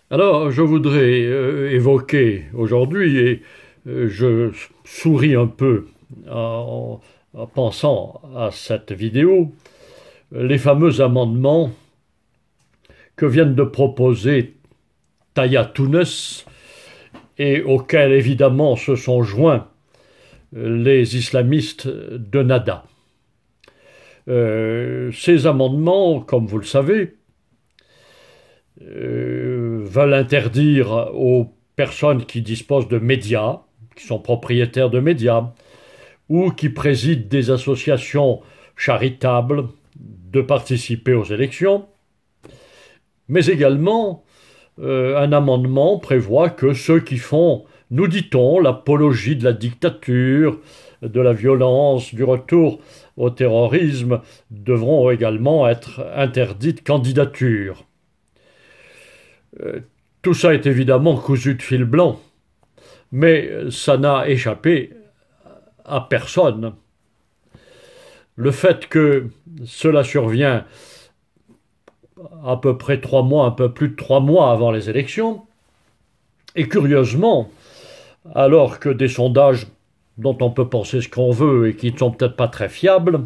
Alors, je voudrais évoquer aujourd'hui, et je souris un peu en pensant à cette vidéo, les fameux amendements que viennent de proposer Taya Tounes et auxquels évidemment se sont joints les islamistes de Nada. Ces amendements, comme vous le savez, veulent interdire aux personnes qui disposent de médias, qui sont propriétaires de médias, ou qui président des associations charitables, de participer aux élections. Mais également, un amendement prévoit que ceux qui font, nous dit-on, l'apologie de la dictature, de la violence, du retour au terrorisme, devront également être interdits de candidature. Tout ça est évidemment cousu de fil blanc, mais ça n'a échappé à personne. Le fait que cela survient à peu près 3 mois, un peu plus de 3 mois avant les élections, et curieusement, alors que des sondages dont on peut penser ce qu'on veut et qui ne sont peut-être pas très fiables,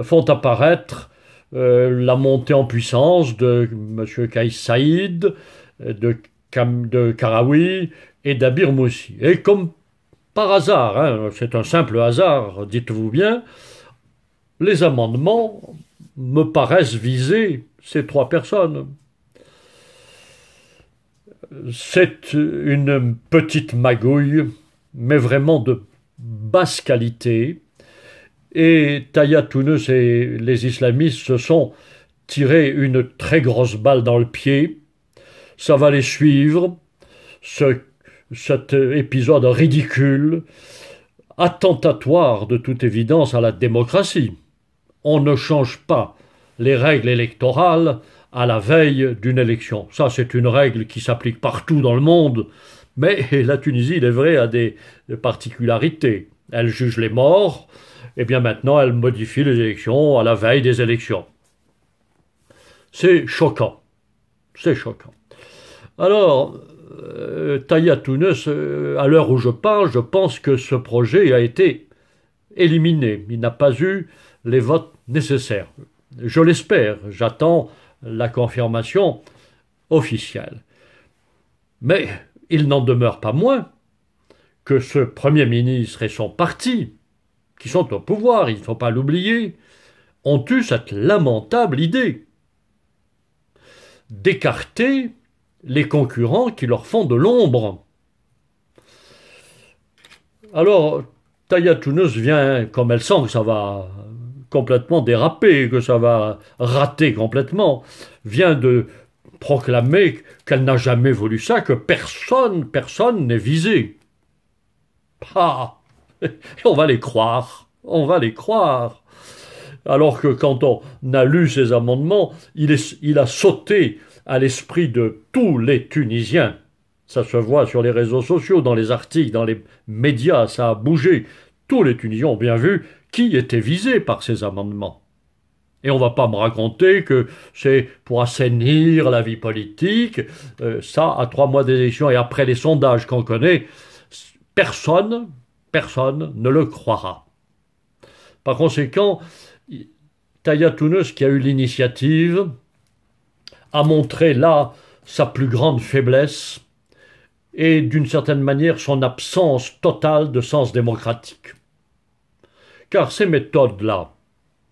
font apparaître la montée en puissance de M. Kais Saïd, de Karawi et d'Abir Moussi. Et comme par hasard, hein, c'est un simple hasard, dites-vous bien, les amendements me paraissent viser ces trois personnes. C'est une petite magouille, mais vraiment de basse qualité. Et Taya Tounes et les islamistes se sont tirés une très grosse balle dans le pied. Ça va les suivre, cet épisode ridicule, attentatoire de toute évidence à la démocratie. On ne change pas les règles électorales à la veille d'une élection. Ça, c'est une règle qui s'applique partout dans le monde, mais la Tunisie, il est vrai, a des particularités. Elle juge les morts, et bien maintenant, elle modifie les élections à la veille des élections. C'est choquant. C'est choquant. Alors, Taya Tounes, à l'heure où je parle, je pense que ce projet a été éliminé. Il n'a pas eu les votes nécessaires. Je l'espère, j'attends la confirmation officielle. Mais il n'en demeure pas moins que ce Premier ministre et son parti, qui sont au pouvoir, il ne faut pas l'oublier, ont eu cette lamentable idée d'écarter les concurrents qui leur font de l'ombre. Alors, Taya Tounes vient, comme elle sent que ça va complètement déraper, que ça va rater complètement, vient de proclamer qu'elle n'a jamais voulu ça, que personne n'est visé. Ah, on va les croire, on va les croire. Alors que quand on a lu ces amendements, il a sauté à l'esprit de tous les Tunisiens. Ça se voit sur les réseaux sociaux, dans les articles, dans les médias, ça a bougé. Tous les Tunisiens ont bien vu qui était visé par ces amendements. Et on ne va pas me raconter que c'est pour assainir la vie politique. Ça, à 3 mois d'élection et après les sondages qu'on connaît, personne ne le croira. Par conséquent, Taya Tounes, qui a eu l'initiative, a montré là sa plus grande faiblesse et d'une certaine manière son absence totale de sens démocratique. Car ces méthodes-là,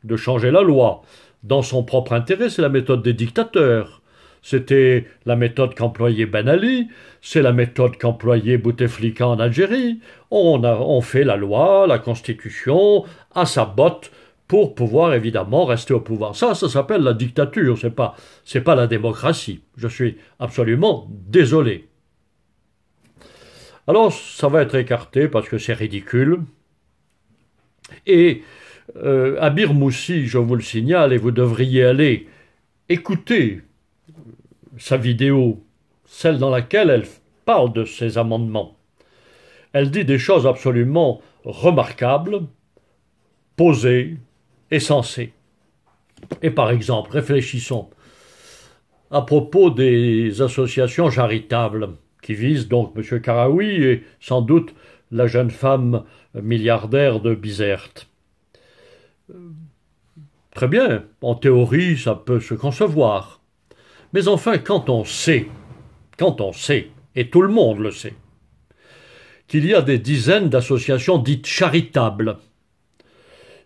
de changer la loi dans son propre intérêt, c'est la méthode des dictateurs. C'était la méthode qu'employait Ben Ali, c'est la méthode qu'employait Bouteflika en Algérie. On fait la loi, la constitution, à sa botte, pour pouvoir évidemment rester au pouvoir. Ça s'appelle la dictature, c'est pas la démocratie. Je suis absolument désolé. Alors, ça va être écarté parce que c'est ridicule. Et Abir Moussi, je vous le signale, et vous devriez aller écouter sa vidéo, celle dans laquelle elle parle de ces amendements. Elle dit des choses absolument remarquables, posées et sensées. Et par exemple, réfléchissons. à propos des associations charitables qui visent donc M. Karaoui et sans doute la jeune femme milliardaire de Bizerte. Très bien, en théorie, ça peut se concevoir. Mais enfin, quand on sait, et tout le monde le sait, qu'il y a des dizaines d'associations dites charitables,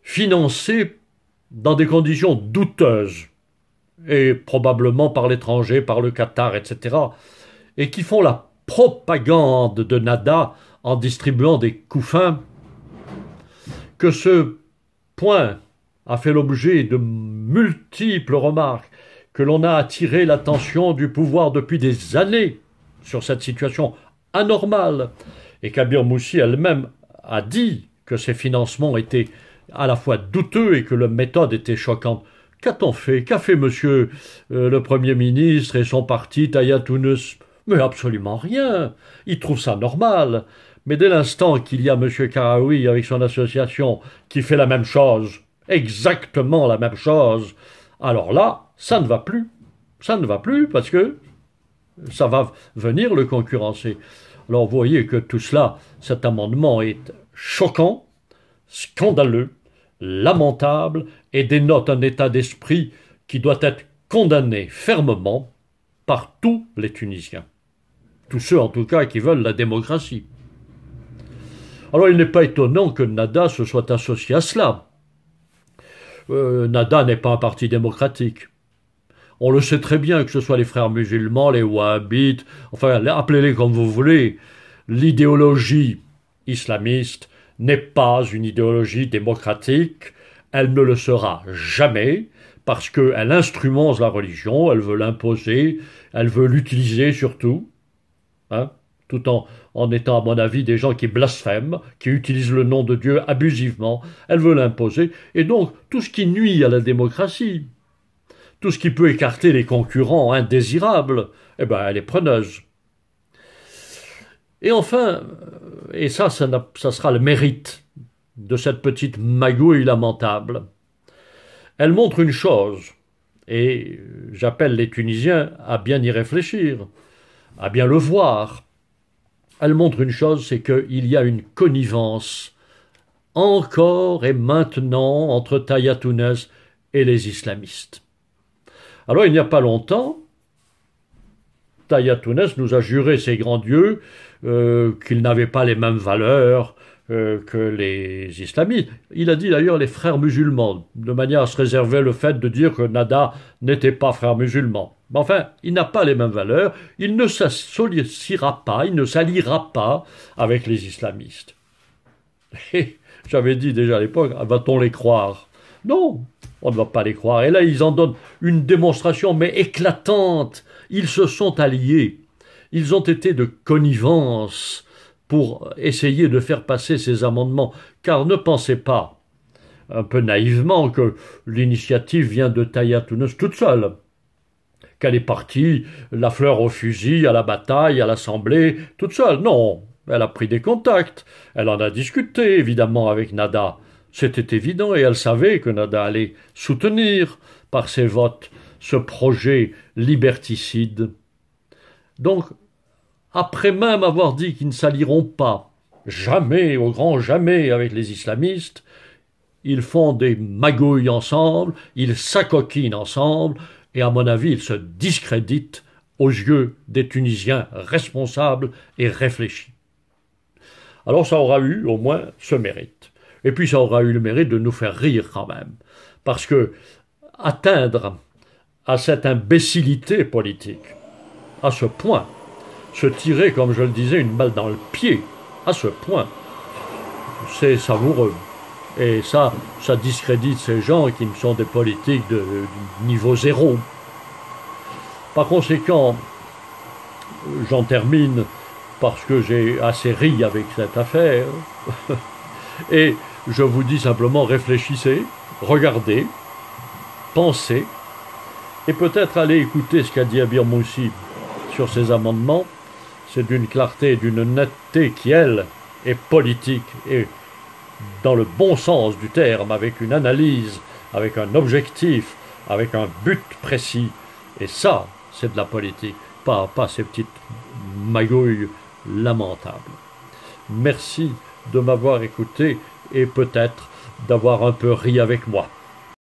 financées dans des conditions douteuses, et probablement par l'étranger, par le Qatar, etc., et qui font la propagande de Nada en distribuant des couffins, que ce point a fait l'objet de multiples remarques, que l'on a attiré l'attention du pouvoir depuis des années sur cette situation anormale, et qu'Abir Moussi elle-même a dit que ces financements étaient à la fois douteux et que la méthode était choquante. Qu'a-t-on fait? Qu'a fait monsieur le Premier ministre et son parti, Taïa Tounès? Mais absolument rien. Ils trouvent ça normal. Mais dès l'instant qu'il y a monsieur Karaoui avec son association qui fait la même chose, exactement la même chose, alors là, ça ne va plus. Ça ne va plus parce que ça va venir le concurrencer. Alors vous voyez que tout cela, cet amendement est choquant, scandaleux, lamentable et dénote un état d'esprit qui doit être condamné fermement par tous les Tunisiens. Tous ceux en tout cas qui veulent la démocratie. Alors il n'est pas étonnant que Nada se soit associé à cela. Nada n'est pas un parti démocratique. On le sait très bien, que ce soit les frères musulmans, les wahhabites, enfin appelez-les comme vous voulez, l'idéologie islamiste n'est pas une idéologie démocratique, elle ne le sera jamais, parce qu'elle instrumente la religion, elle veut l'imposer, elle veut l'utiliser surtout, hein, tout en étant, à mon avis, des gens qui blasphèment, qui utilisent le nom de Dieu abusivement, elle veut l'imposer, et donc tout ce qui nuit à la démocratie, tout ce qui peut écarter les concurrents indésirables, eh ben, elle est preneuse. Et enfin, et ça sera le mérite de cette petite magouille lamentable, elle montre une chose, et j'appelle les Tunisiens à bien y réfléchir, à bien le voir. Elle montre une chose, c'est qu'il y a une connivence encore et maintenant entre Taïa Tounès et les islamistes. Alors il n'y a pas longtemps, Taïa Tounès nous a juré, ses grands dieux, qu'ils n'avaient pas les mêmes valeurs que les islamistes. Il a dit d'ailleurs les frères musulmans, de manière à se réserver le fait de dire que Nada n'était pas frère musulman. Mais enfin, il n'a pas les mêmes valeurs, il ne s'associera pas, il ne s'alliera pas avec les islamistes. Et j'avais dit déjà à l'époque, va-t-on les croire? Non, on ne va pas les croire. Et là, ils en donnent une démonstration, mais éclatante. Ils se sont alliés. Ils ont été de connivence pour essayer de faire passer ces amendements. Car ne pensez pas, un peu naïvement, que l'initiative vient de Taïa Tounès toute seule. Qu'elle est partie, la fleur au fusil, à la bataille, à l'Assemblée, toute seule. Non, elle a pris des contacts. Elle en a discuté, évidemment, avec Nada. C'était évident et elle savait que Nada allait soutenir par ses votes ce projet liberticide. Donc, après même avoir dit qu'ils ne s'allieront pas, jamais, au grand jamais, avec les islamistes, ils font des magouilles ensemble, ils s'acoquinent ensemble, et à mon avis, ils se discréditent aux yeux des Tunisiens responsables et réfléchis. Alors ça aura eu au moins ce mérite. Et puis ça aura eu le mérite de nous faire rire quand même. Parce que atteindre à cette imbécilité politique, à ce point, se tirer, comme je le disais, une balle dans le pied, à ce point, c'est savoureux. Et ça discrédite ces gens qui sont des politiques de niveau zéro. Par conséquent, j'en termine parce que j'ai assez ri avec cette affaire. Et je vous dis simplement, réfléchissez, regardez, pensez, et peut-être allez écouter ce qu'a dit Abir Moussi sur ces amendements. C'est d'une clarté et d'une netteté qui, elle, est politique et dans le bon sens du terme, avec une analyse, avec un objectif, avec un but précis. Et ça, c'est de la politique, pas ces petites magouilles lamentables. Merci de m'avoir écouté et peut-être d'avoir un peu ri avec moi.